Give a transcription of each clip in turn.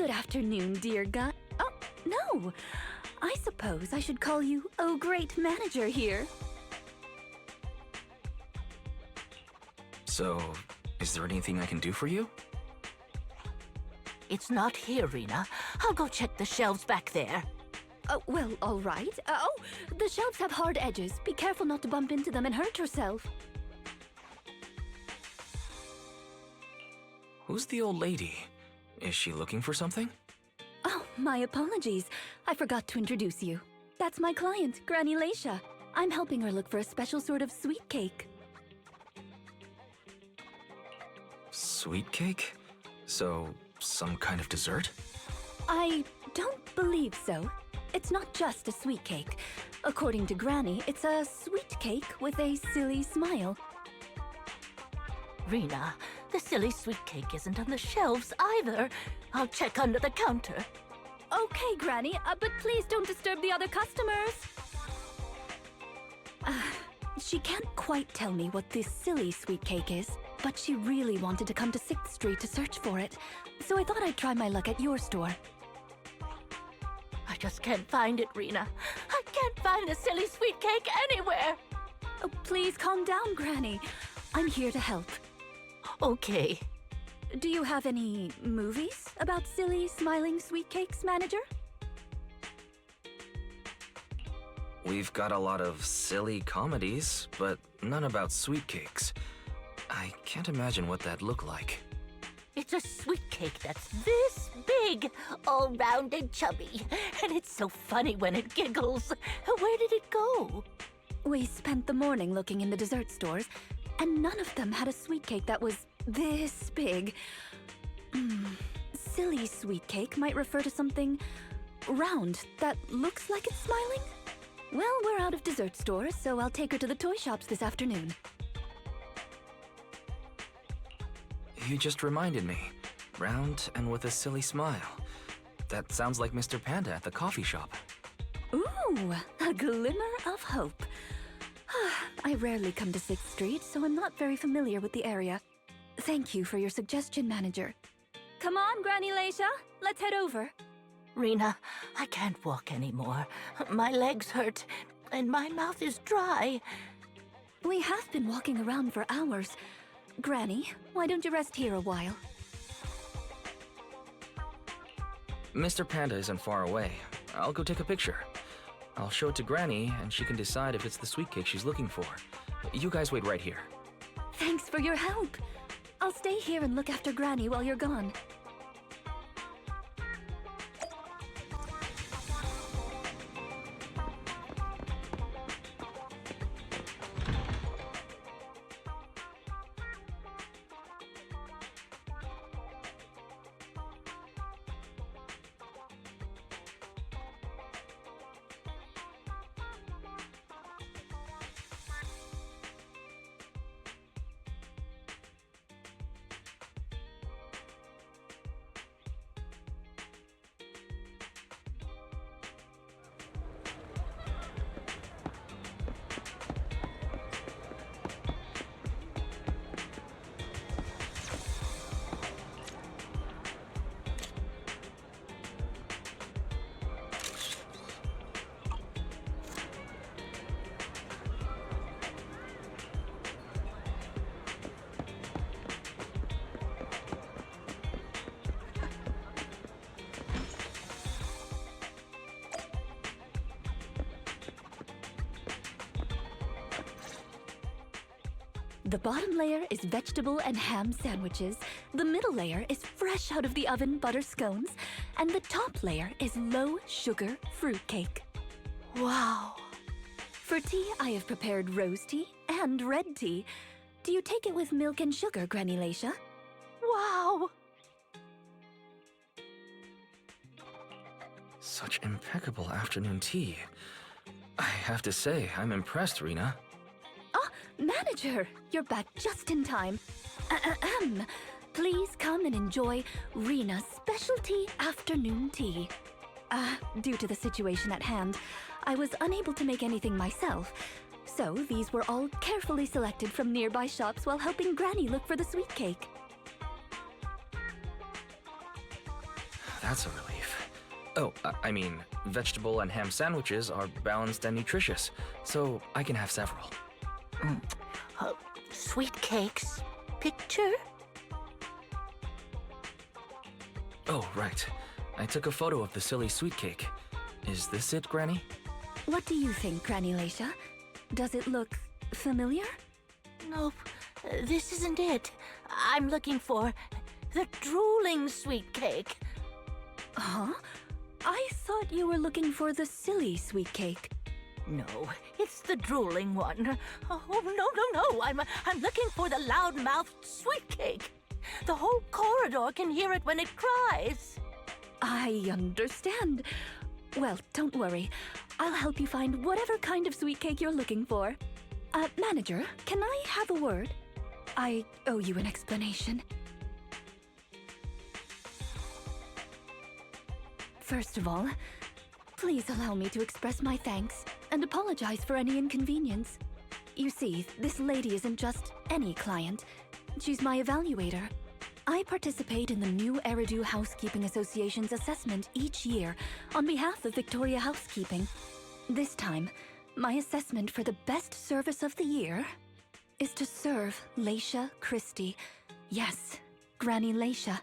Good afternoon, dear guy. Oh, no. I suppose I should call you, oh, great manager here. So, is there anything I can do for you? It's not here, Rina. I'll go check the shelves back there. Oh, well, all right. Oh, the shelves have hard edges. Be careful not to bump into them and hurt yourself. Who's the old lady? Is she looking for something? Oh, my apologies. I forgot to introduce you. That's my client, Granny Leisha. I'm helping her look for a special sort of sweet cake. Sweet cake? So, some kind of dessert? I don't believe so. It's not just a sweet cake. According to Granny, it's a sweet cake with a silly smile. Rina, the silly sweet cake isn't on the shelves either. I'll check under the counter. Okay, Granny, but please don't disturb the other customers. She can't quite tell me what this silly sweet cake is, but she really wanted to come to 6th Street to search for it, so I thought I'd try my luck at your store. I just can't find it, Rina. I can't find the silly sweet cake anywhere. Oh, please calm down, Granny. I'm here to help. Okay. Do you have any movies about silly, smiling sweet cakes, manager? We've got a lot of silly comedies, but none about sweet cakes. I can't imagine what that'd look like. It's a sweet cake that's this big, all round and chubby. And it's so funny when it giggles. Where did it go? We spent the morning looking in the dessert stores, and none of them had a sweet cake that was this big. Silly sweet cake might refer to something round that looks like it's smiling. Well, we're out of dessert stores, so I'll take her to the toy shops this afternoon. You just reminded me. Round and with a silly smile. That sounds like Mr. Panda at the coffee shop. Ooh, a glimmer of hope. I rarely come to 6th Street, so I'm not very familiar with the area. Thank you for your suggestion, manager. Come on, Granny Leisha. Let's head over. Rina, I can't walk anymore. My legs hurt, and my mouth is dry. We have been walking around for hours. Granny, why don't you rest here a while? Mr. Panda isn't far away. I'll go take a picture. I'll show it to Granny, and she can decide if it's the sweet cake she's looking for. You guys wait right here. Thanks for your help. I'll stay here and look after Granny while you're gone. The bottom layer is vegetable and ham sandwiches, the middle layer is fresh out of the oven butter scones, and the top layer is low-sugar fruitcake. Wow. For tea, I have prepared rose tea and red tea. Do you take it with milk and sugar, Granny Leisha? Wow. Such impeccable afternoon tea. I have to say, I'm impressed, Rina. Manager, you're back just in time. Please come and enjoy Rina's specialty afternoon tea. Due to the situation at hand, I was unable to make anything myself, so these were all carefully selected from nearby shops while helping Granny look for the sweet cake. that's a relief. Oh, I mean, vegetable and ham sandwiches are balanced and nutritious, so I can have several. Sweet cakes. Picture? Oh, right. I took a photo of the silly sweet cake. Is this it, Granny? What do you think, Granny Laisha? Does it look familiar? Nope, this isn't it. I'm looking for the drooling sweet cake. Huh? I thought you were looking for the silly sweet cake. No, it's the drooling one. Oh, no. I'm looking for the loud-mouthed sweet cake. The whole corridor can hear it when it cries. I understand. Well, don't worry. I'll help you find whatever kind of sweet cake you're looking for. Manager, can I have a word? I owe you an explanation. First of all, please allow me to express my thanks and apologize for any inconvenience. You see, this lady isn't just any client. She's my evaluator. I participate in the new Eridu Housekeeping Association's assessment each year on behalf of Victoria Housekeeping. This time, my assessment for the best service of the year is to serve Laisha Christie. Yes, Granny Laisha.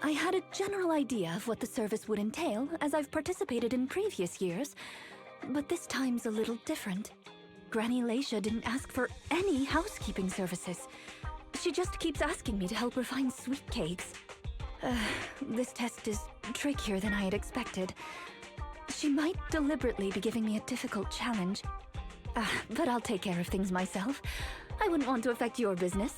I had a general idea of what the service would entail, as I've participated in previous years, but this time's a little different. Granny Laisha didn't ask for any housekeeping services. She just keeps asking me to help her find sweet cakes. This test is trickier than I had expected. She might deliberately be giving me a difficult challenge. But I'll take care of things myself. I wouldn't want to affect your business.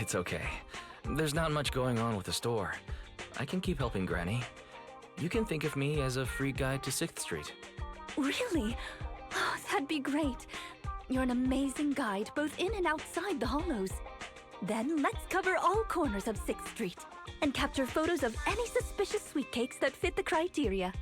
It's okay. There's not much going on with the store. I can keep helping Granny. You can think of me as a free guide to 6th Street. Really? Oh, that'd be great. You're an amazing guide, both in and outside the hollows. Then let's cover all corners of 6th Street and capture photos of any suspicious sweet cakes that fit the criteria.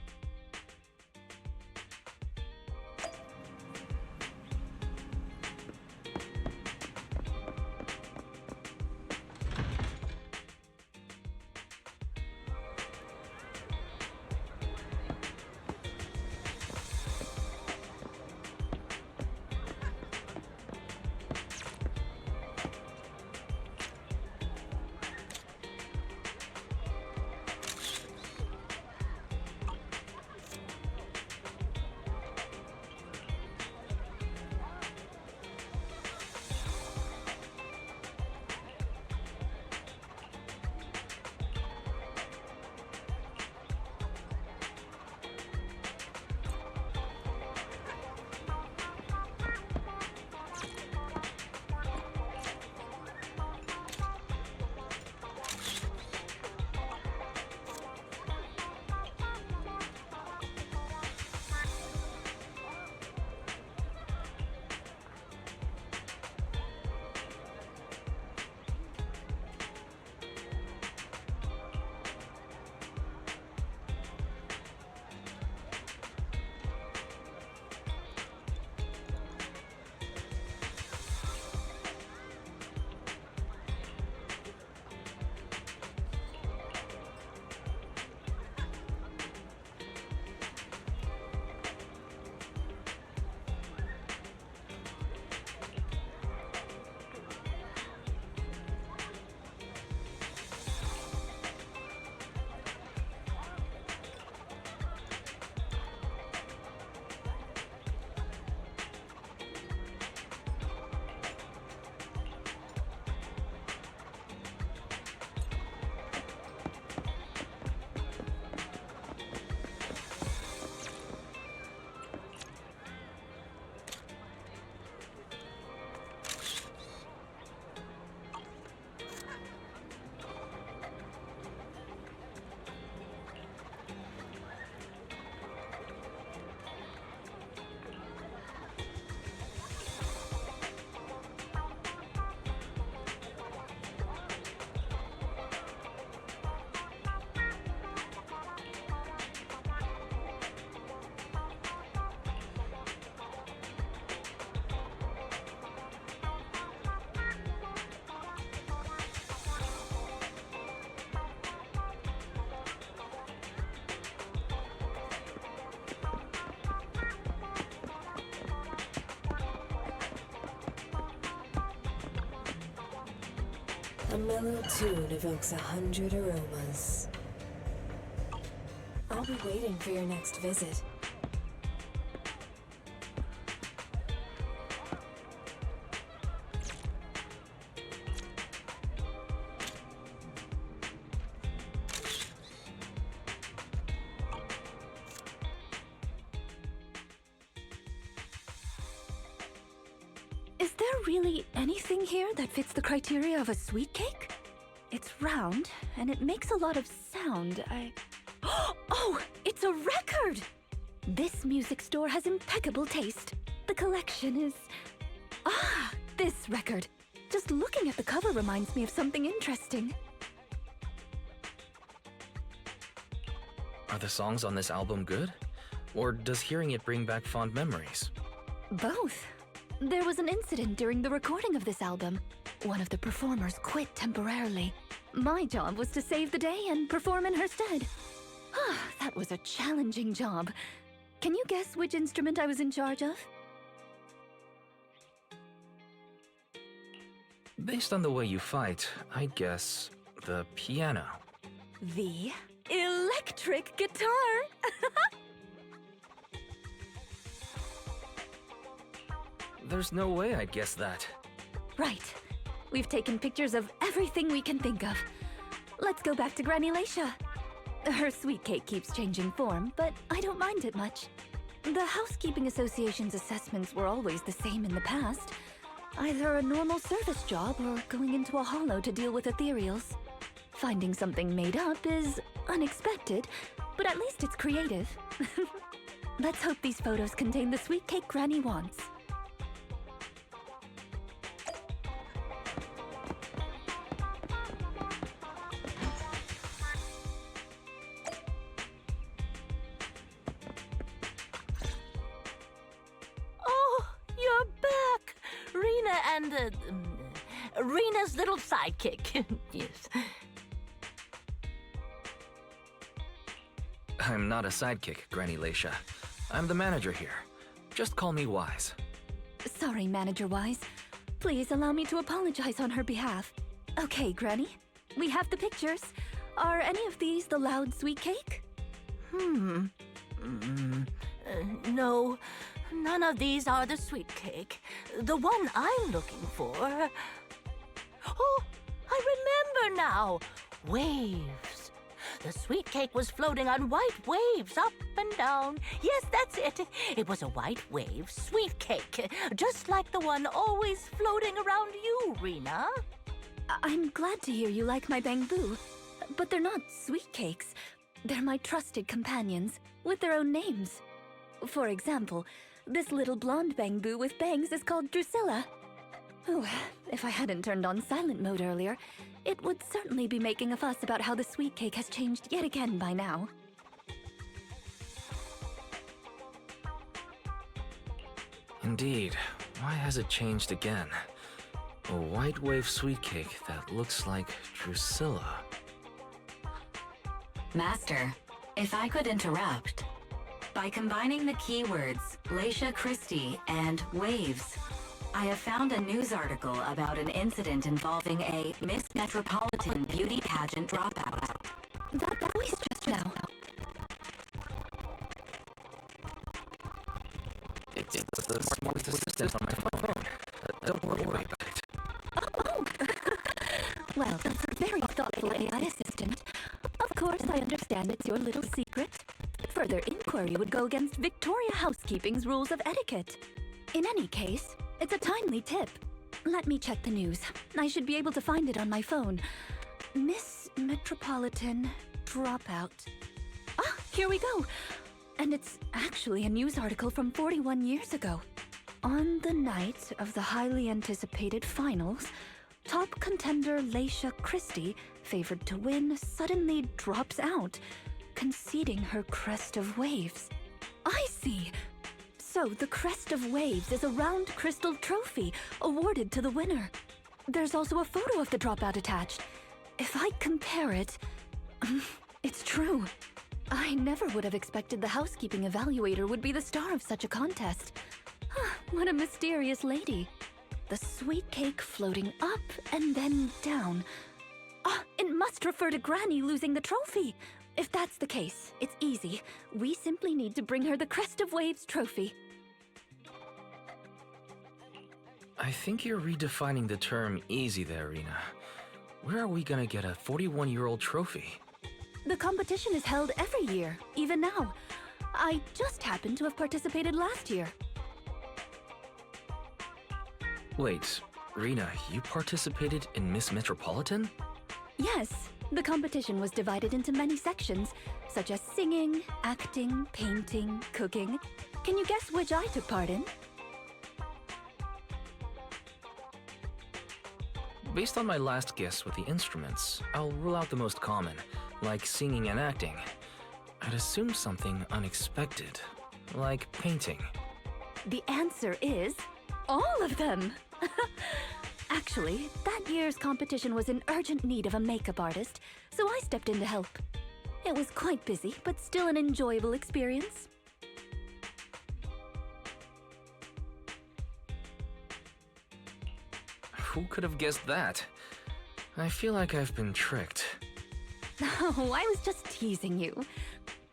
A mellow tune evokes 100 aromas. I'll be waiting for your next visit. Is there really anything here that fits the criteria of a sweet cake? It's round, and it makes a lot of sound. Oh, it's a record! This music store has impeccable taste. The collection is... Ah, this record. Just looking at the cover reminds me of something interesting. Are the songs on this album good? Or does hearing it bring back fond memories? Both. There was an incident during the recording of this album. One of the performers quit temporarily. My job was to save the day and perform in her stead. That was a challenging job. Can you guess which instrument I was in charge of? Based on the way you fight, I guess the piano. The electric guitar! There's no way I'd guess that. Right. We've taken pictures of everything we can think of. Let's go back to Granny Leisha. Her sweet cake keeps changing form, but I don't mind it much. The Housekeeping Association's assessments were always the same in the past. Either a normal service job or going into a hollow to deal with ethereals. Finding something made up is unexpected, but at least it's creative. Let's hope these photos contain the sweet cake Granny wants. Rina's little sidekick. Yes. I'm not a sidekick, Granny Leisha. I'm the manager here. Just call me Wise. Sorry, Manager Wise. Please allow me to apologize on her behalf. Okay, Granny. We have the pictures. Are any of these the loud sweet cake? No. None of these are the sweet cake. The one I'm looking for... Oh, I remember now. Waves. The sweet cake was floating on white waves up and down. Yes, that's it. It was a white wave sweet cake, just like the one always floating around you, Rina. I'm glad to hear you like my bamboo, but they're not sweet cakes. They're my trusted companions, with their own names. For example, this little blonde bamboo with bangs is called Drusilla. Oh, if I hadn't turned on silent mode earlier, it would certainly be making a fuss about how the sweet cake has changed yet again by now. Indeed. Why has it changed again? A white wave sweet cake that looks like Drusilla. Master, if I could interrupt. By combining the keywords Leisha Christie and waves, I have found a news article about an incident involving a Miss Metropolitan beauty pageant dropout. That voice just now. It's the smart voice assistant on my phone. Don't worry about it. Oh! Well, that's a very thoughtful AI assistant. Of course, I understand it's your little secret. Further inquiry would go against Victoria Housekeeping's rules of etiquette. In any case, it's a timely tip. Let me check the news. I should be able to find it on my phone. Miss Metropolitan Dropout. Ah, here we go. And it's actually a news article from 41 years ago. On the night of the highly anticipated finals, top contender Leisha Christie, favored to win, suddenly drops out, conceding her crest of waves. I see. So the crest of waves is a round crystal trophy awarded to the winner. There's also a photo of the dropout attached. If I compare it, it's true. I never would have expected the housekeeping evaluator would be the star of such a contest. What a mysterious lady. The sweet cake floating up and then down. Ah, it must refer to Granny losing the trophy. If that's the case, it's easy. We simply need to bring her the Crest of Waves trophy. I think you're redefining the term easy there, Rina. Where are we gonna get a 41-year-old trophy? The competition is held every year, even now. I just happened to have participated last year. Wait, Rina, you participated in Miss Metropolitan? Yes, the competition was divided into many sections, such as singing, acting, painting, cooking. Can you guess which I took part in? Based on my last guess with the instruments, I'll rule out the most common, like singing and acting. I'd assume something unexpected, like painting. The answer is all of them! Actually, that year's competition was in urgent need of a makeup artist, so I stepped in to help. It was quite busy, but still an enjoyable experience. Who could have guessed that? I feel like I've been tricked. Oh, I was just teasing you.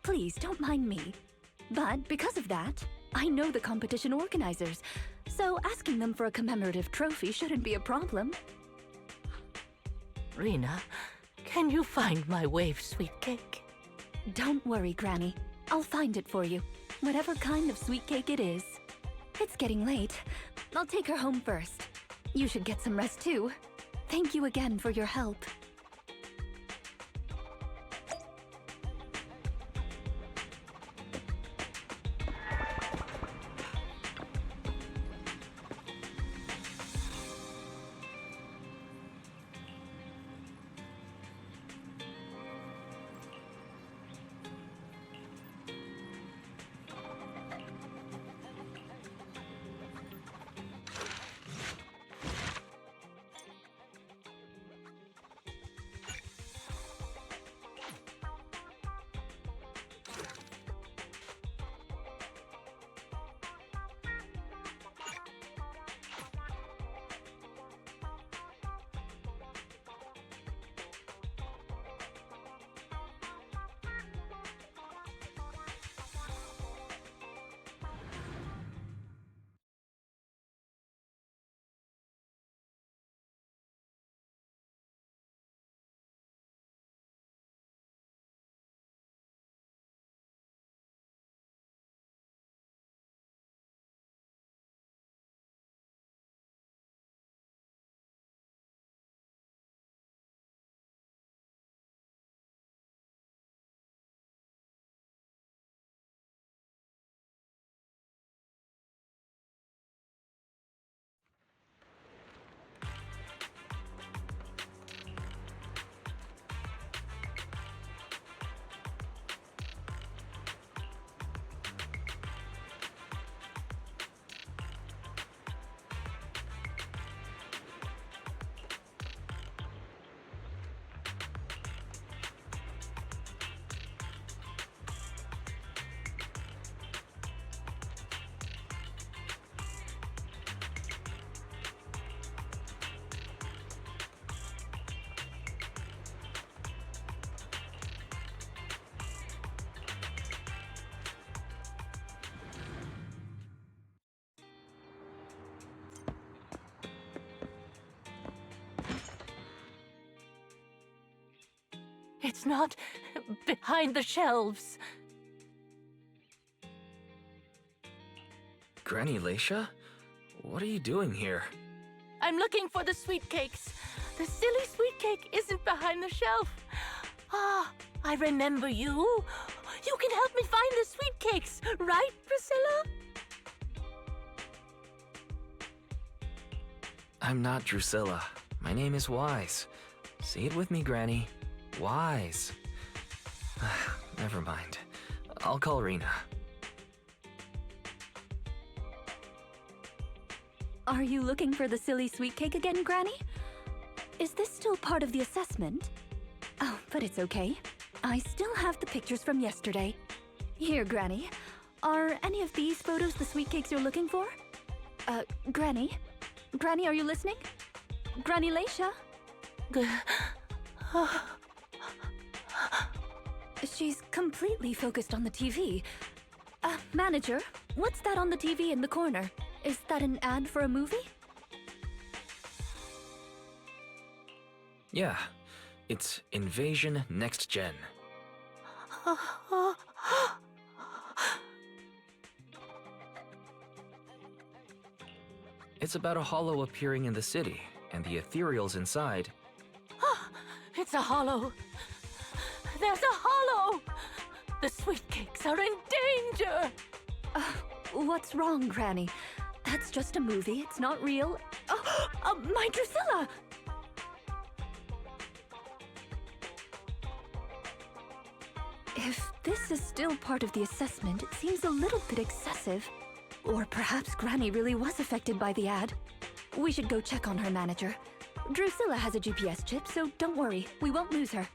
Please, don't mind me. But because of that, I know the competition organizers, so asking them for a commemorative trophy shouldn't be a problem. Rina, can you find my wave sweet cake? Don't worry, Granny. I'll find it for you, whatever kind of sweet cake it is. It's getting late. I'll take her home first. You should get some rest too. Thank you again for your help. It's not behind the shelves. Granny Leisha? What are you doing here? I'm looking for the sweet cakes. The silly sweet cake isn't behind the shelf. Ah, I remember you. You can help me find the sweet cakes, right, Priscilla? I'm not Drusilla. My name is Wise. Say it with me, Granny. Wise. Never mind. I'll call Rina. Are you looking for the silly sweet cake again, Granny? Is this still part of the assessment? Oh, but it's okay. I still have the pictures from yesterday. Here, Granny. Are any of these photos the sweet cakes you're looking for? Granny? Granny, are you listening? Granny Leisha? She's completely focused on the TV. Manager, what's that on the TV in the corner? Is that an ad for a movie? Yeah, it's Invasion Next Gen. It's about a hollow appearing in the city, and the ethereals inside. It's a hollow. There's a hollow! The sweet cakes are in danger! What's wrong, Granny? That's just a movie, it's not real. My Drusilla! If this is still part of the assessment, it seems a little bit excessive. Or perhaps Granny really was affected by the ad. We should go check on her, Manager. Drusilla has a GPS chip, so don't worry, we won't lose her.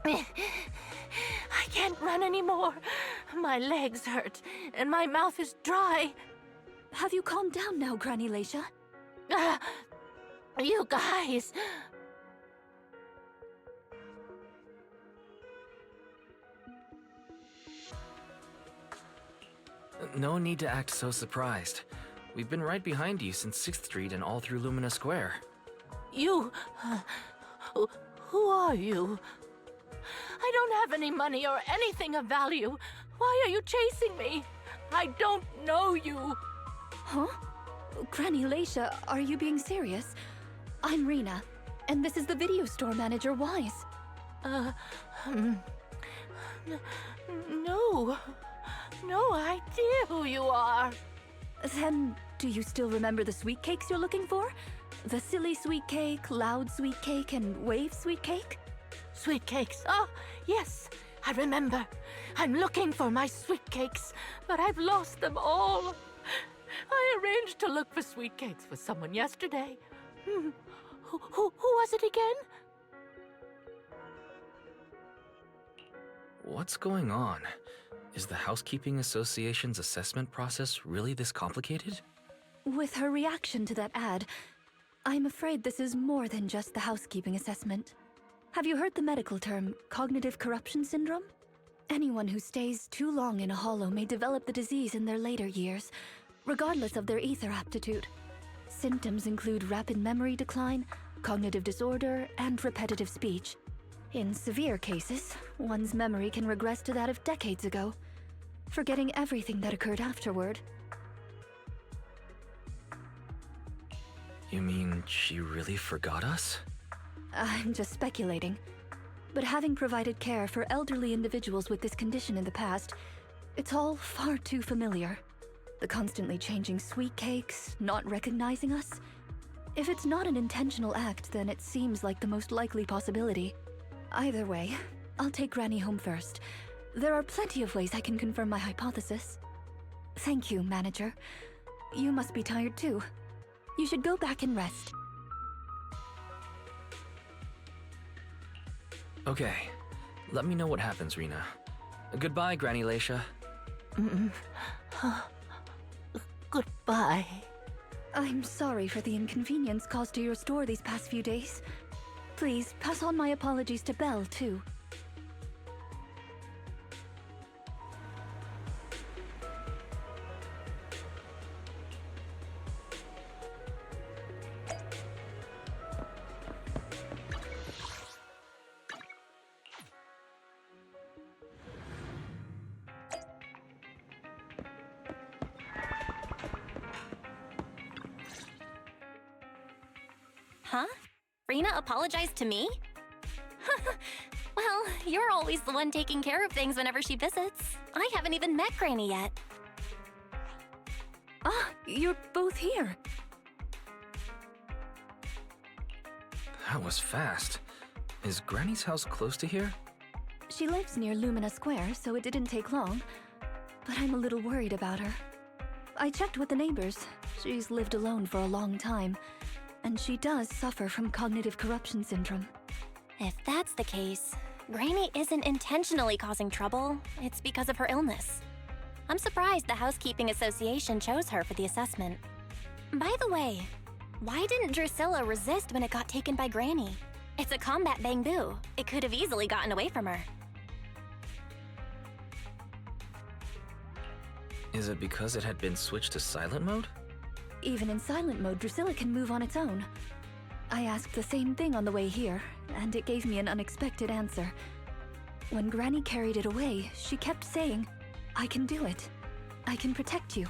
I can't run anymore. My legs hurt, and my mouth is dry. Have you calmed down now, Granny Leisha? You guys... No need to act so surprised. We've been right behind you since 6th Street and all through Lumina Square. You... who are you? I don't have any money or anything of value. Why are you chasing me? I don't know you. Huh? Granny Leisha, are you being serious? I'm Rina, and this is the video store manager, Wise. No. No idea who you are. Then, do you still remember the sweet cakes you're looking for? The silly sweet cake, loud sweet cake, and wave sweet cake? Sweet cakes. Oh, yes, I remember. I'm looking for my sweet cakes, but I've lost them all. I arranged to look for sweet cakes with someone yesterday. Who was it again? What's going on? Is the Housekeeping Association's assessment process really this complicated? With her reaction to that ad, I'm afraid this is more than just the housekeeping assessment. Have you heard the medical term, cognitive corruption syndrome? Anyone who stays too long in a hollow may develop the disease in their later years, regardless of their ether aptitude. Symptoms include rapid memory decline, cognitive disorder, and repetitive speech. In severe cases, one's memory can regress to that of decades ago, forgetting everything that occurred afterward. You mean she really forgot us? I'm just speculating. But having provided care for elderly individuals with this condition in the past, it's all far too familiar. The constantly changing sweet cakes, not recognizing us. If it's not an intentional act, then it seems like the most likely possibility. Either way, I'll take Granny home first. There are plenty of ways I can confirm my hypothesis. Thank you, Manager. You must be tired too. You should go back and rest. Okay, let me know what happens, Rina. Goodbye, Granny Leisha. Goodbye. I'm sorry for the inconvenience caused to your store these past few days. Please, pass on my apologies to Belle, too. Huh? Rina apologized to me? Well, you're always the one taking care of things whenever she visits. I haven't even met Granny yet. Ah, you're both here. That was fast. Is Granny's house close to here? She lives near Lumina Square, so it didn't take long. But I'm a little worried about her. I checked with the neighbors. She's lived alone for a long time. And she does suffer from cognitive corruption syndrome. If that's the case, Granny isn't intentionally causing trouble. It's because of her illness. I'm surprised the Housekeeping Association chose her for the assessment. By the way, why didn't Drusilla resist when it got taken by Granny? It's a combat bamboo. It could have easily gotten away from her. Is it because it had been switched to silent mode? Even in silent mode, Drusilla can move on its own. I asked the same thing on the way here, and it gave me an unexpected answer. When Granny carried it away, she kept saying, "I can do it. I can protect you."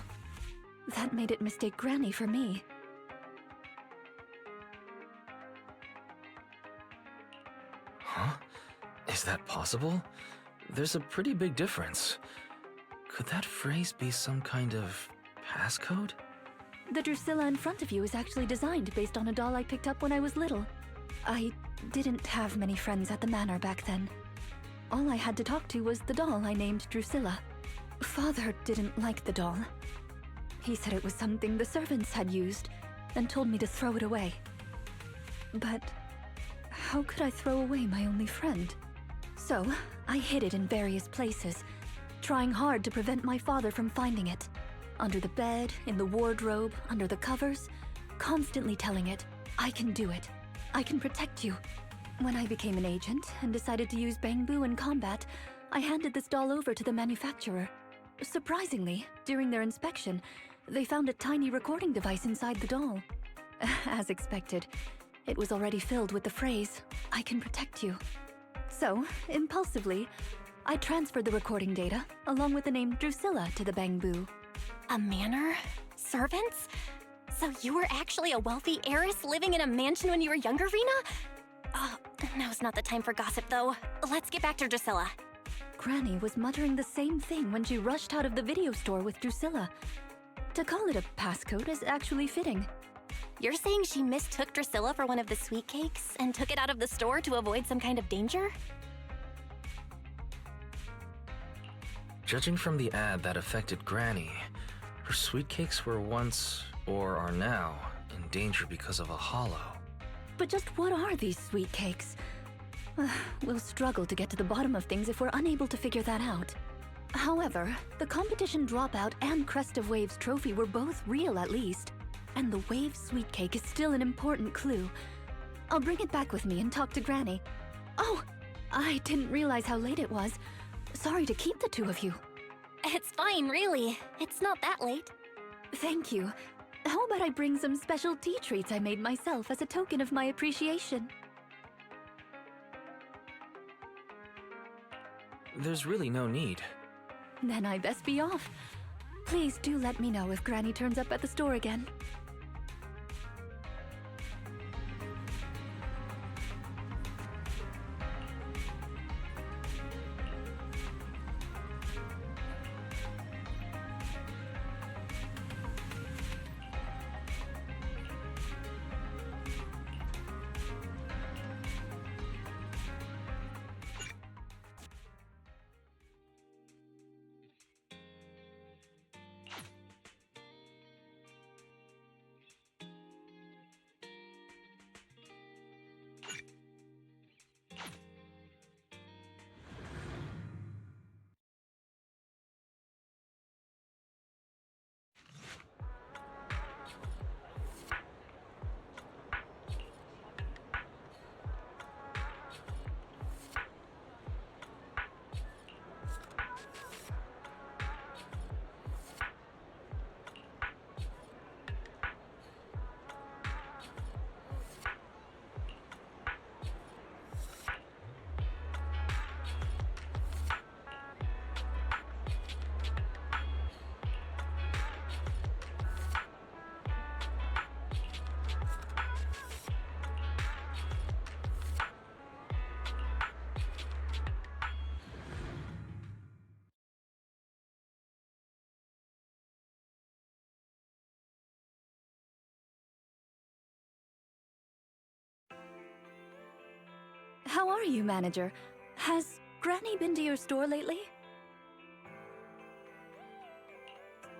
That made it mistake Granny for me. Huh? Is that possible? There's a pretty big difference. Could that phrase be some kind of passcode? The Drusilla in front of you is actually designed based on a doll I picked up when I was little. I didn't have many friends at the manor back then. All I had to talk to was the doll I named Drusilla. Father didn't like the doll. He said it was something the servants had used and told me to throw it away. But how could I throw away my only friend? So I hid it in various places. trying hard to prevent my father from finding it. Under the bed, in the wardrobe, under the covers, constantly telling it, I can do it. I can protect you. When I became an agent and decided to use Bangbu in combat, I handed this doll over to the manufacturer. Surprisingly, during their inspection, they found a tiny recording device inside the doll. As expected, it was already filled with the phrase, I can protect you. So, impulsively, I transferred the recording data, along with the name Drusilla, to the Bangbu. A manor? Servants? So you were actually a wealthy heiress living in a mansion when you were younger, Rina? Now's not the time for gossip, though. Let's get back to Drusilla. Granny was muttering the same thing when she rushed out of the video store with Drusilla. To call it a passcode is actually fitting. You're saying she mistook Drusilla for one of the sweet cakes and took it out of the store to avoid some kind of danger? Judging from the ad that affected Granny, her sweet cakes were once, or are now, in danger because of a hollow. But just what are these sweet cakes? We'll struggle to get to the bottom of things if we're unable to figure that out. However, the competition dropout and Crest of Waves trophy were both real at least, and the Wave sweet cake is still an important clue. I'll bring it back with me and talk to Granny. Oh, I didn't realize how late it was. Sorry to keep the two of you. It's fine, really. It's not that late. Thank you. How about I bring some special tea treats I made myself as a token of my appreciation? There's really no need. Then I best be off. Please do let me know if Granny turns up at the store again. How are you, manager? Has Granny been to your store lately?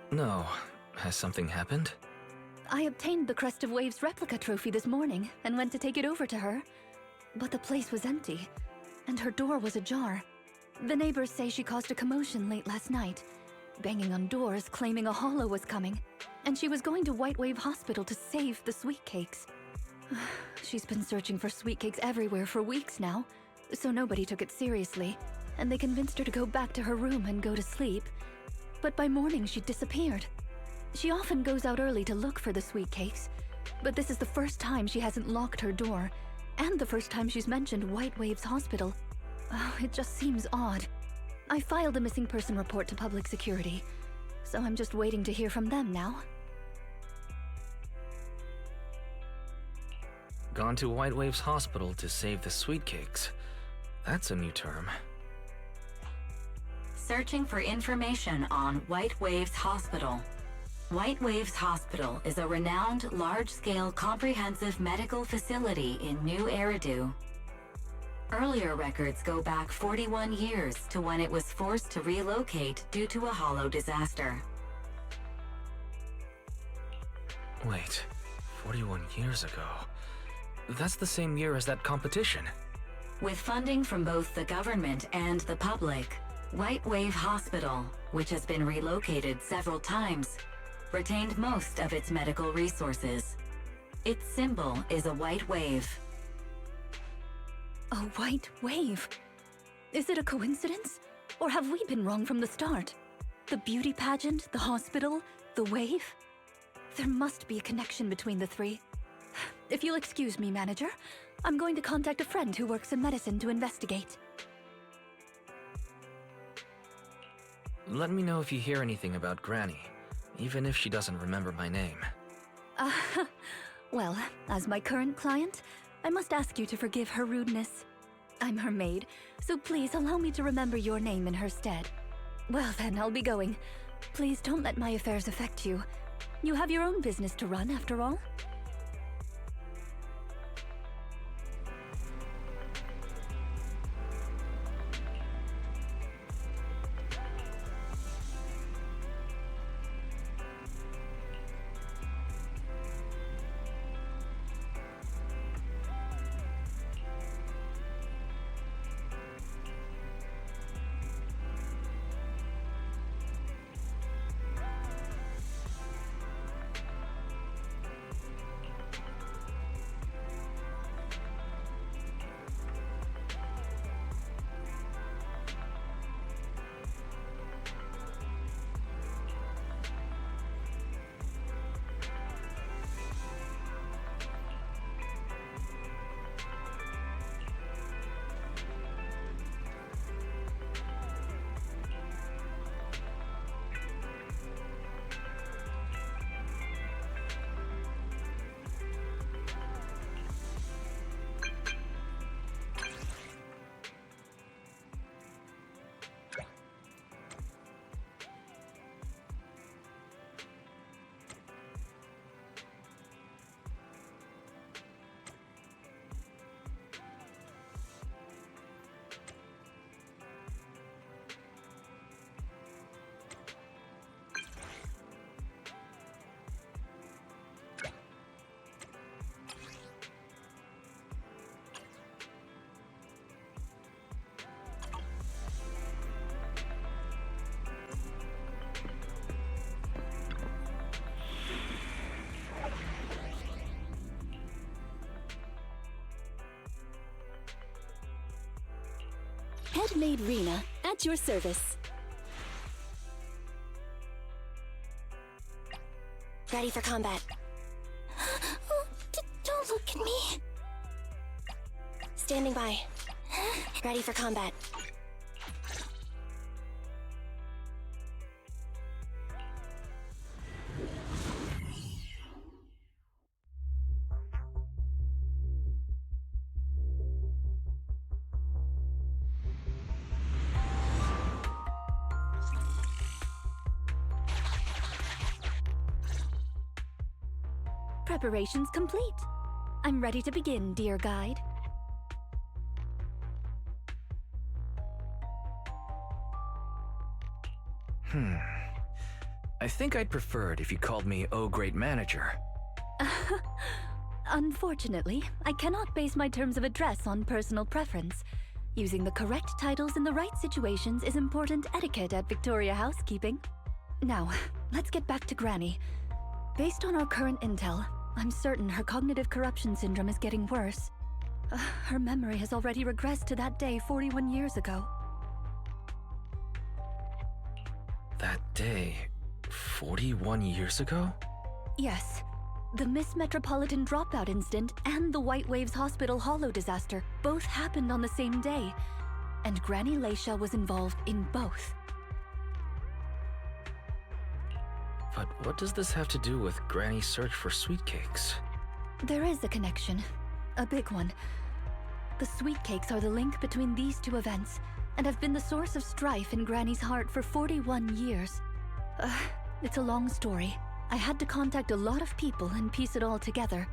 No. Has something happened? I obtained the Crest of Waves replica trophy this morning and went to take it over to her. But the place was empty, and her door was ajar. The neighbors say she caused a commotion late last night, banging on doors claiming a hollow was coming, and she was going to White Wave Hospital to save the sweet cakes. She's been searching for sweet cakes everywhere for weeks now, so nobody took it seriously, and they convinced her to go back to her room and go to sleep. But by morning, she'd disappeared. She often goes out early to look for the sweet cakes, but this is the first time she hasn't locked her door, and the first time she's mentioned White Waves Hospital. Oh, it just seems odd. I filed a missing person report to public security, so I'm just waiting to hear from them now. Gone to White Waves Hospital to save the sweet cakes. That's a new term. Searching for information on White Waves Hospital. White Waves Hospital is a renowned large-scale comprehensive medical facility in New Eridu. Earlier records go back 41 years to when it was forced to relocate due to a hollow disaster. Wait, 41 years ago? That's the same year as that competition. With funding from both the government and the public, White Wave Hospital, which has been relocated several times, retained most of its medical resources. Its symbol is a white wave. A white wave? Is it a coincidence? Or have we been wrong from the start? The beauty pageant, the hospital, the wave? There must be a connection between the three. If you'll excuse me, manager, I'm going to contact a friend who works in medicine to investigate. Let me know if you hear anything about Granny, even if she doesn't remember my name. Well, as my current client, I must ask you to forgive her rudeness. I'm her maid, so please allow me to remember your name in her stead. Well then, I'll be going. Please don't let my affairs affect you. You have your own business to run, after all. Head maid Rina, at your service. Ready for combat. Oh, don't look at me. Standing by. Ready for combat. Preparations complete. I'm ready to begin, dear guide. I think I'd prefer it if you called me Oh Great Manager. Unfortunately, I cannot base my terms of address on personal preference. Using the correct titles in the right situations is important etiquette at Victoria Housekeeping. Now, let's get back to Granny. Based on our current intel, I'm certain her cognitive corruption syndrome is getting worse. Her memory has already regressed to that day 41 years ago. That day, 41 years ago? Yes. The Miss Metropolitan dropout incident and the White Waves Hospital Hollow disaster both happened on the same day, and Granny Leisha was involved in both. But what does this have to do with Granny's search for sweet cakes? There is a connection. A big one. The sweet cakes are the link between these two events, and have been the source of strife in Granny's heart for 41 years. It's a long story. I had to contact a lot of people and piece it all together.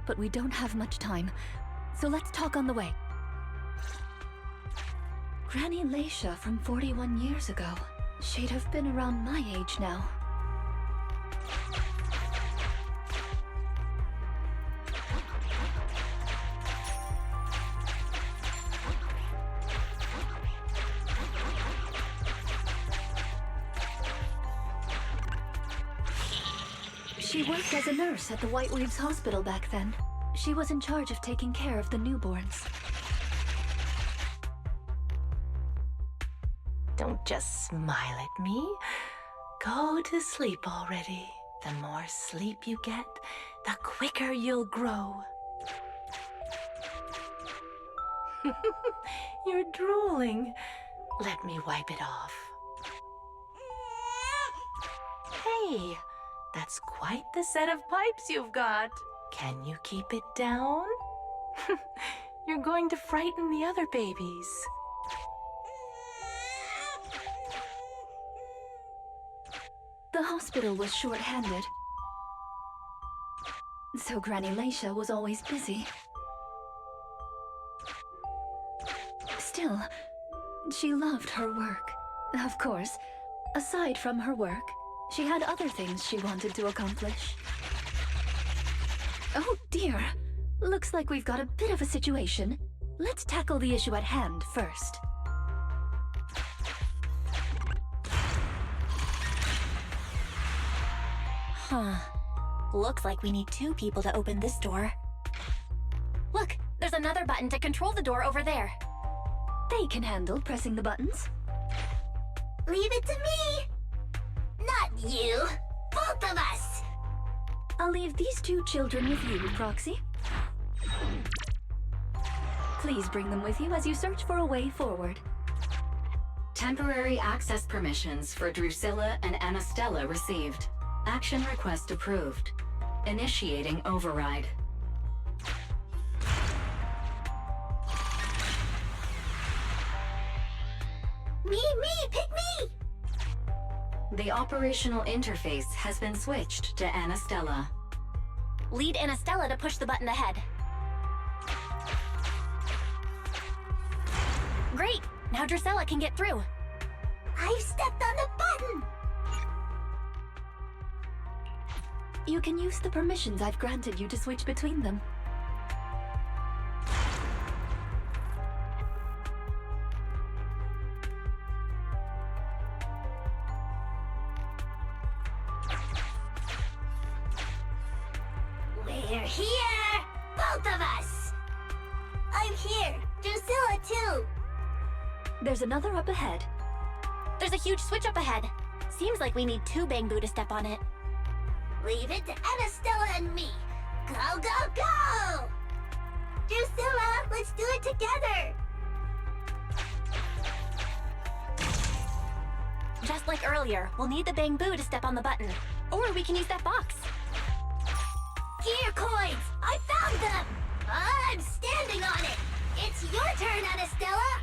But we don't have much time, so let's talk on the way. Granny Leisha from 41 years ago. She'd have been around my age now. She worked as a nurse at the White Reeves Hospital back then. She was in charge of taking care of the newborns. Don't just smile at me. Go to sleep already. The more sleep you get, the quicker you'll grow. You're drooling. Let me wipe it off. Hey, that's quite the set of pipes you've got. Can you keep it down? You're going to frighten the other babies. The hospital was short-handed, so Granny Leisha was always busy. Still, she loved her work. Of course, aside from her work, she had other things she wanted to accomplish. Oh dear, looks like we've got a bit of a situation. Let's tackle the issue at hand first. Huh. Looks like we need 2 people to open this door. Look, there's another button to control the door over there. They can handle pressing the buttons. Leave it to me! Not you! Both of us! I'll leave these 2 children with you, Proxy. Please bring them with you as you search for a way forward. Temporary access permissions for Drusilla and Anastella received. Action request approved. Initiating override. Me, pick me! The operational interface has been switched to Anastella. Lead Anastella to push the button ahead. Great! Now Drusilla can get through. I've stepped on the button! You can use the permissions I've granted you to switch between them. We're here! Both of us! I'm here! Drusilla too! There's another up ahead. There's a huge switch up ahead. Seems like we need 2 Bangbu to step on it. Leave it to Anastella and me! Go, go, go! Drusilla, let's do it together! Just like earlier, we'll need the Bangbu to step on the button. Or we can use that box. Gear coins! I found them! I'm standing on it! It's your turn, Anastella!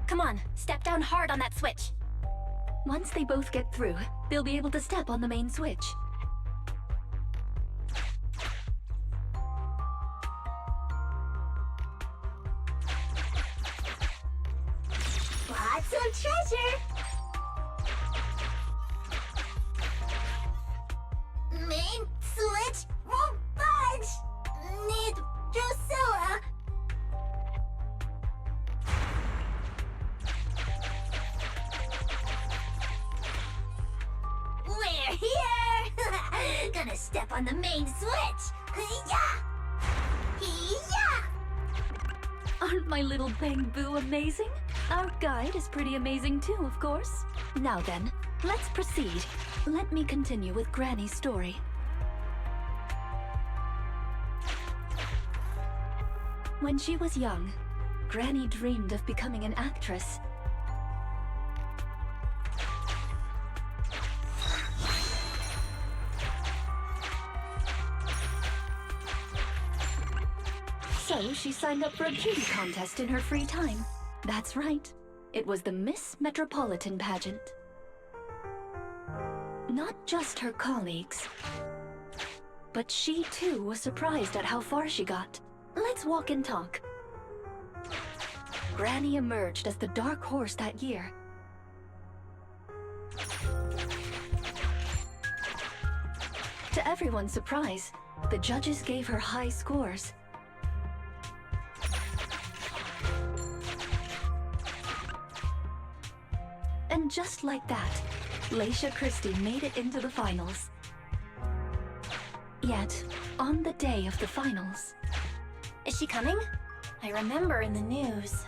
Come on, step down hard on that switch. Once they both get through, they'll be able to step on the main switch. Lots of treasure! Main switch won't budge! Need Drusilla! We're here! Gonna step on the main switch! Hee-yah! Hee-yah! Aren't my little Bangbu amazing? Our guide is pretty amazing too, of course. Now then, let's proceed. Let me continue with Granny's story. When she was young, Granny dreamed of becoming an actress. So she signed up for a beauty contest in her free time. That's right. It was the Miss Metropolitan pageant. Not just her colleagues, but she too was surprised at how far she got. Let's walk and talk. Granny emerged as the dark horse that year. To everyone's surprise, the judges gave her high scores. And just like that, Leisha Christie made it into the finals. Yet, on the day of the finals... Is she coming? I remember in the news.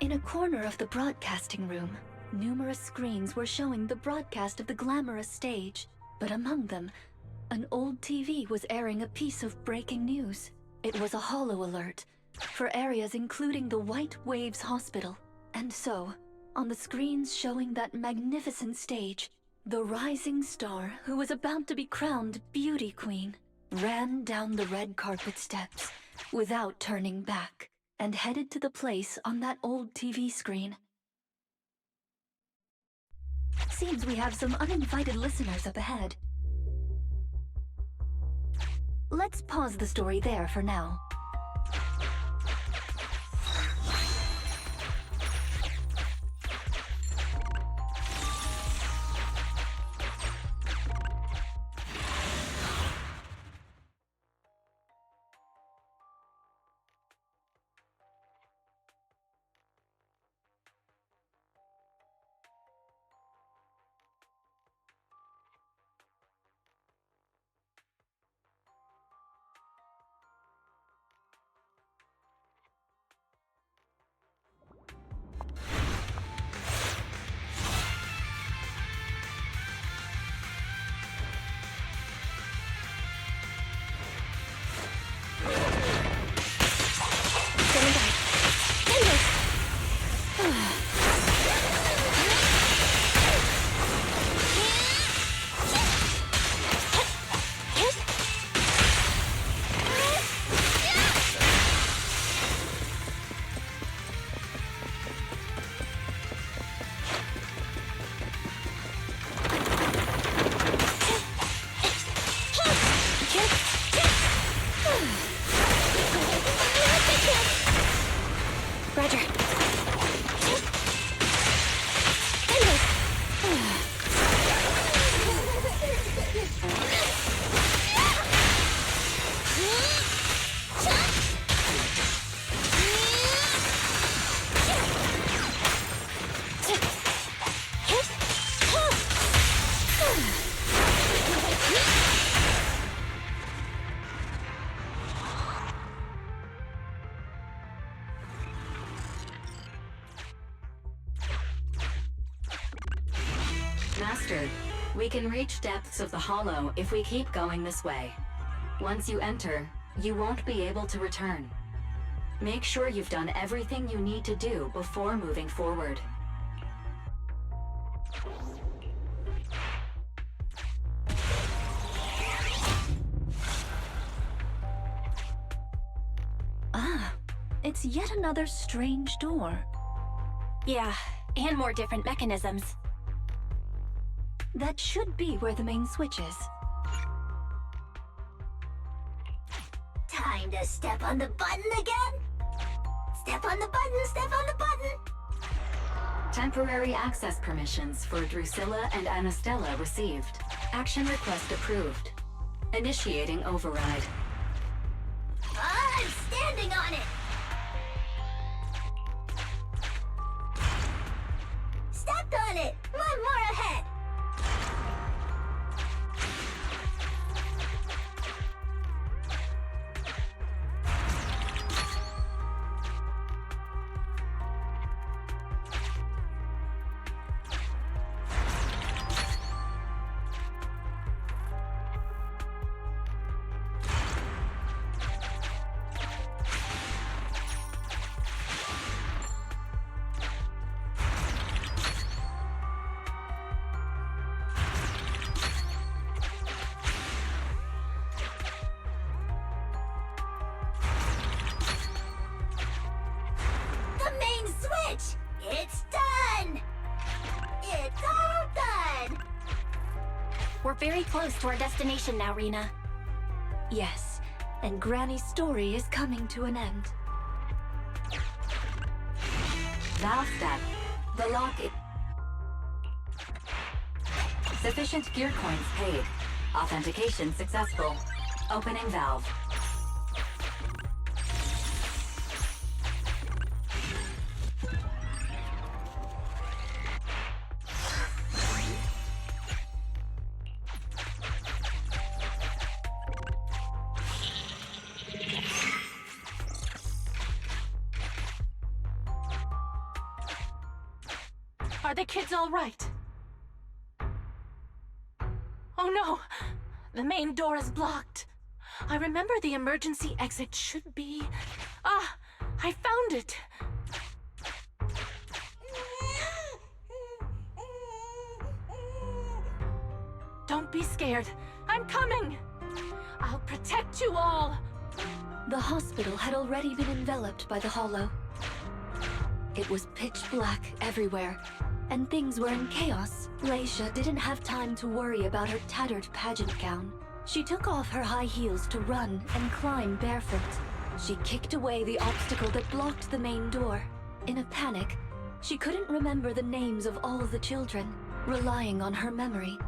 In a corner of the broadcasting room, numerous screens were showing the broadcast of the glamorous stage. But among them, an old TV was airing a piece of breaking news. It was a holo alert for areas including the White Waves Hospital. And so, on the screens showing that magnificent stage, the rising star who was about to be crowned Beauty Queen ran down the red carpet steps without turning back and headed to the place on that old TV screen. Seems we have some uninvited listeners up ahead. Let's pause the story there for now. Master, we can reach depths of the hollow if we keep going this way. Once you enter, you won't be able to return. Make sure you've done everything you need to do before moving forward. Ah, it's yet another strange door. Yeah, and more different mechanisms. That should be where the main switch is. Time to step on the button again? Step on the button, step on the button! Temporary access permissions for Drusilla and Anastella received. Action request approved. Initiating override. I'm standing on it! Stepped on it! One more ahead! It's done! It's all done! We're very close to our destination now, Rina. Yes, and Granny's story is coming to an end. Valve step. The lock is... Sufficient gear coins paid. Authentication successful. Opening valve. Are the kids all right? Oh no! The main door is blocked. I remember the emergency exit should be... Ah! I found it! Don't be scared. I'm coming! I'll protect you all! The hospital had already been enveloped by the hollow. It was pitch black everywhere, and things were in chaos. Leisha didn't have time to worry about her tattered pageant gown. She took off her high heels to run and climb barefoot. She kicked away the obstacle that blocked the main door. In a panic, she couldn't remember the names of all the children. Relying on her memory,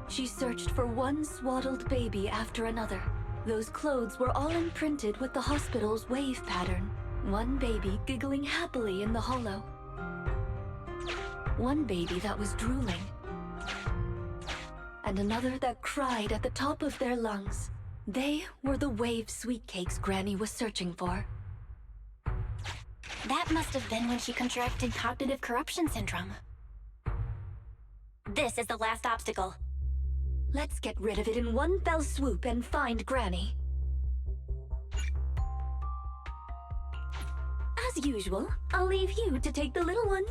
she searched for one swaddled baby after another. Those clothes were all imprinted with the hospital's wave pattern. One baby giggling happily in the hollow. One baby that was drooling. And another that cried at the top of their lungs. They were the wave sweet cakes Granny was searching for. That must have been when she contracted cognitive corruption syndrome. This is the last obstacle. Let's get rid of it in one fell swoop and find Granny. As usual, I'll leave you to take the little ones.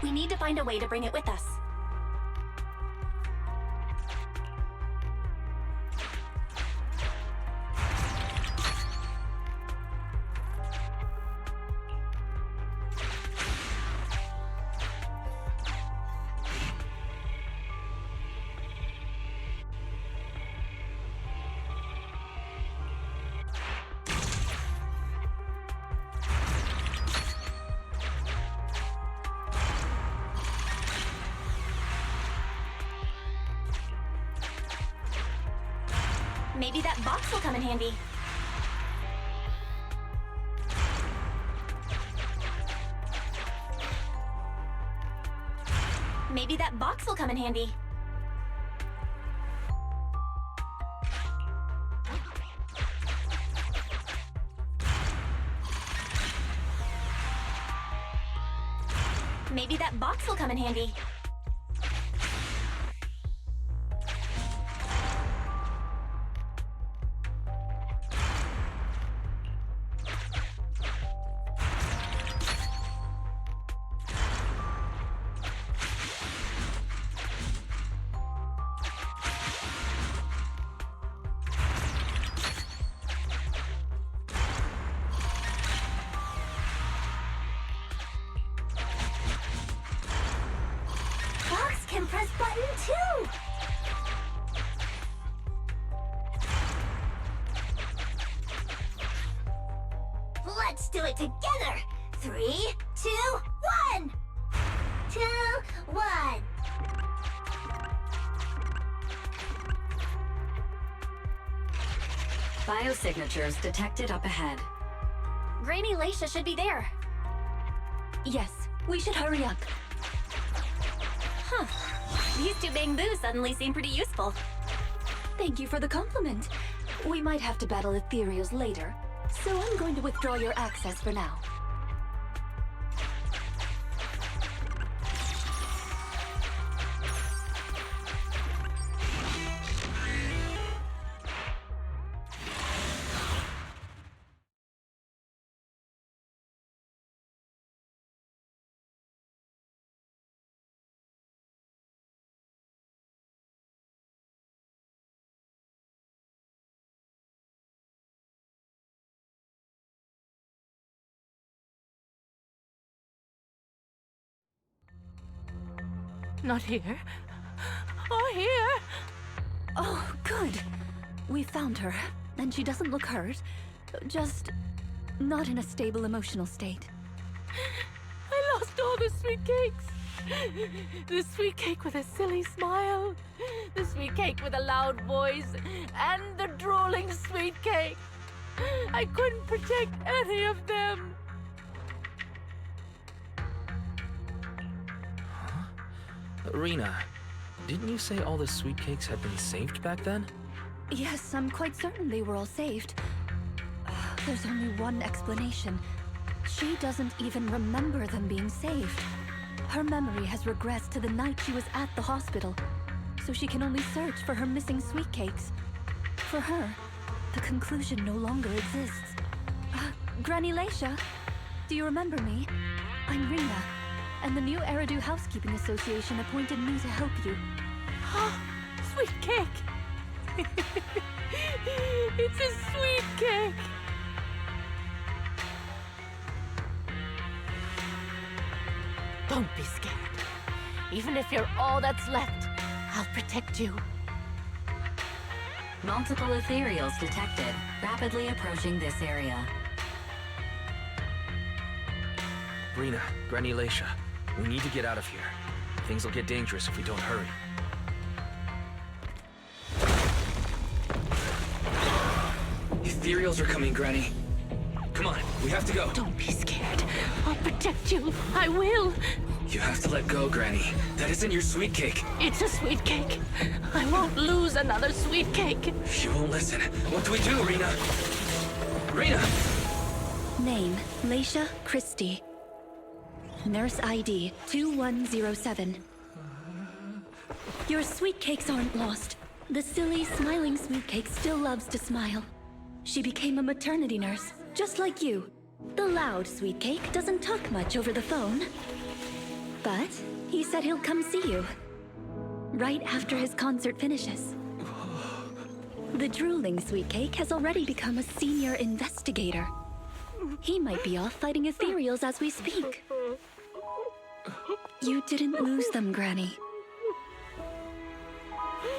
We need to find a way to bring it with us. Maybe that box will come in handy. Maybe that box will come in handy. Maybe that box will come in handy. Box can press button too! Let's do it together! 3, 2, 1! 2, 1! Biosignatures detected up ahead. Granny Leisha should be there. Yes, we should hurry up. Huh. These two bamboos suddenly seem pretty useful. Thank you for the compliment. We might have to battle ethereals later, so I'm going to withdraw your access for now. Not here. Or here. Oh, good. We found her, and she doesn't look hurt. Just not in a stable emotional state. I lost all the sweet cakes. The sweet cake with a silly smile, the sweet cake with a loud voice, and the drooling sweet cake. I couldn't protect any of them. Rina, didn't you say all the sweet cakes had been saved back then? Yes, I'm quite certain they were all saved. There's only one explanation. She doesn't even remember them being saved. Her memory has regressed to the night she was at the hospital, so she can only search for her missing sweet cakes. For her, the conclusion no longer exists. Granny Leisha, do you remember me? I'm Rina, and the new Eridu Housekeeping Association appointed me to help you. Sweet cake. It's a sweet cake. Don't be scared. Even if you're all that's left, I'll protect you. Multiple ethereals detected, rapidly approaching this area. Rina, Granny Leisha, we need to get out of here. Things will get dangerous if we don't hurry. Ethereals are coming, Granny. Come on, we have to go. Don't be scared. I'll protect you. I will. You have to let go, Granny. That isn't your sweet cake. It's a sweet cake. I won't lose another sweet cake. She won't listen. What do we do, Rina? Rina! Name, Leisha Christie. Nurse ID 2107. Your sweet cakes aren't lost. The silly, smiling sweet cake still loves to smile. She became a maternity nurse, just like you. The loud sweet cake doesn't talk much over the phone. But he said he'll come see you. Right after his concert finishes. The drooling sweet cake has already become a senior investigator. He might be off fighting ethereals as we speak. You didn't lose them, Granny.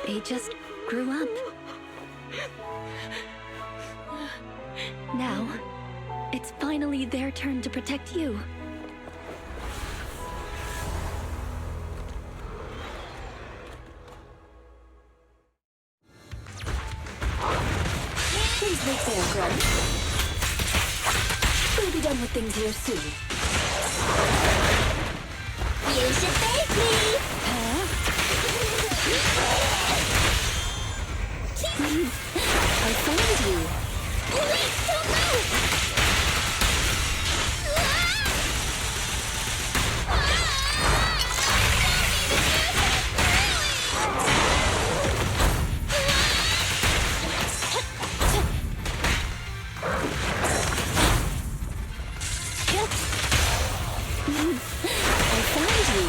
They just grew up. Now, it's finally their turn to protect you. Please wait there, Granny. We'll be done with things here soon. You should thank me! Huh? I found you. Wait, don't move! I found you.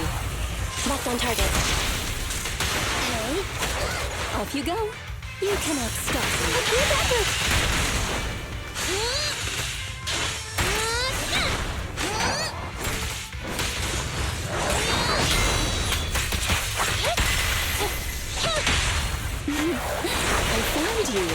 Locked on target. Okay. Off you go. You cannot stop me. Good effort! I found you.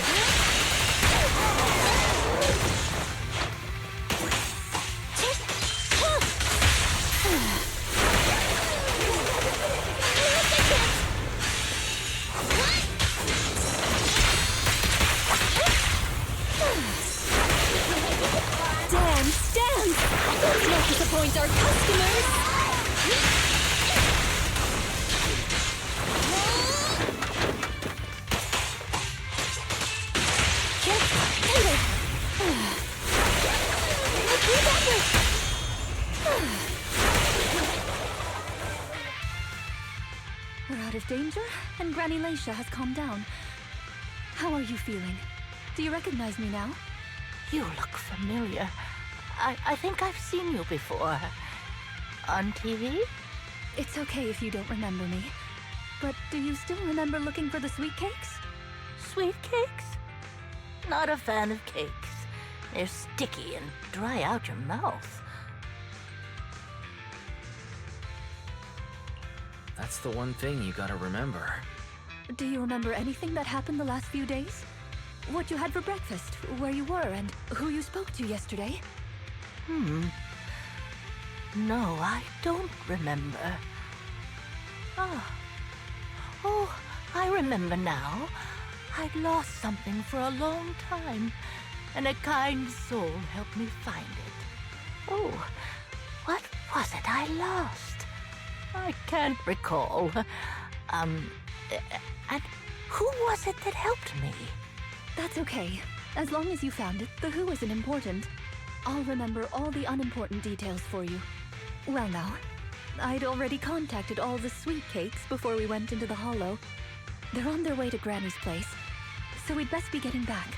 Dance! Let's not disappoint our customers! We're out of danger, and Granny Leisha has calmed down. How are you feeling? Do you recognize me now? You look familiar. I think I've seen you before. On TV? It's okay if you don't remember me. But do you still remember looking for the sweet cakes? Sweet cakes? Not a fan of cakes. They're sticky and dry out your mouth. That's the one thing you gotta remember. Do you remember anything that happened the last few days? What you had for breakfast, where you were, and who you spoke to yesterday? No, I don't remember. Oh, I remember now. I'd lost something for a long time, and a kind soul helped me find it. Oh, what was it I lost? I can't recall. And who was it that helped me? That's okay. As long as you found it, the who isn't important. I'll remember all the unimportant details for you. Well now, I'd already contacted all the sweet cakes before we went into the hollow. They're on their way to Granny's place, so we'd best be getting back.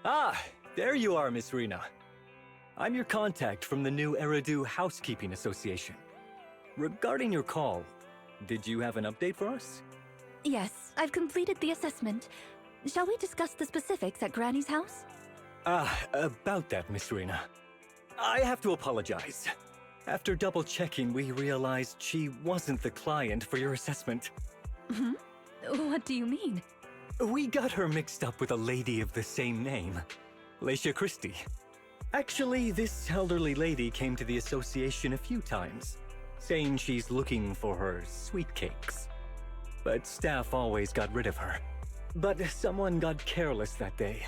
Ah, there you are, Miss Rina. I'm your contact from the new Eridu Housekeeping Association. Regarding your call, did you have an update for us? Yes, I've completed the assessment. Shall we discuss the specifics at Granny's house? About that, Miss Rina. I have to apologize. After double-checking, we realized she wasn't the client for your assessment. What do you mean? We got her mixed up with a lady of the same name, Leisha Christie. Actually, this elderly lady came to the association a few times, saying she's looking for her sweet cakes. But staff always got rid of her. But someone got careless that day.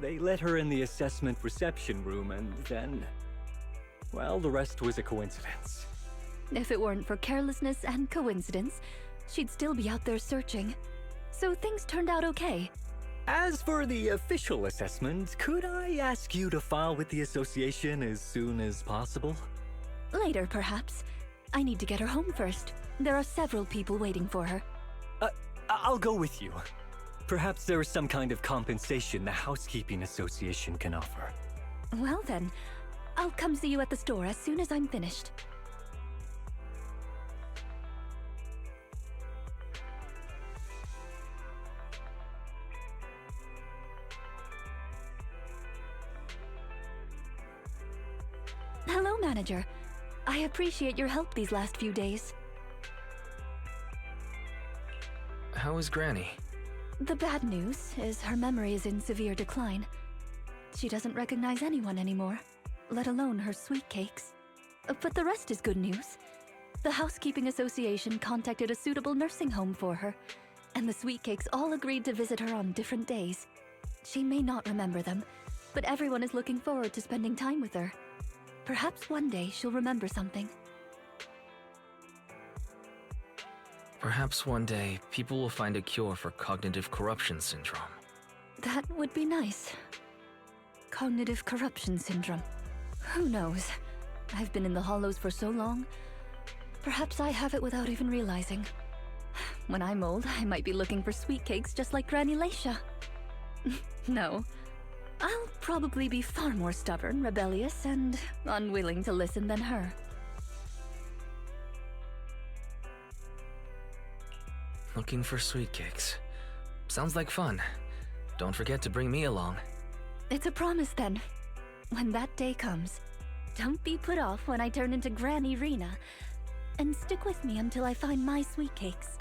They let her in the assessment reception room and then... well, the rest was a coincidence. If it weren't for carelessness and coincidence, she'd still be out there searching. So things turned out okay. As for the official assessment, could I ask you to file with the association as soon as possible? Later, perhaps. I need to get her home first. There are several people waiting for her. I'll go with you. Perhaps there is some kind of compensation the Housekeeping Association can offer. Well then, I'll come see you at the store as soon as I'm finished. Hello, Manager. I appreciate your help these last few days. How is Granny? The bad news is her memory is in severe decline. She doesn't recognize anyone anymore, let alone her sweet cakes. But the rest is good news. The Housekeeping Association contacted a suitable nursing home for her, and the sweet cakes all agreed to visit her on different days. She may not remember them, but everyone is looking forward to spending time with her. Perhaps one day she'll remember something. Perhaps one day, people will find a cure for cognitive corruption syndrome. That would be nice. Cognitive corruption syndrome. Who knows? I've been in the hollows for so long. Perhaps I have it without even realizing. When I'm old, I might be looking for sweet cakes just like Granny Leisha. No. I'll probably be far more stubborn, rebellious, and unwilling to listen than her. Looking for sweet cakes. Sounds like fun. Don't forget to bring me along. It's a promise then. When that day comes, don't be put off when I turn into Granny Rina, and stick with me until I find my sweet cakes.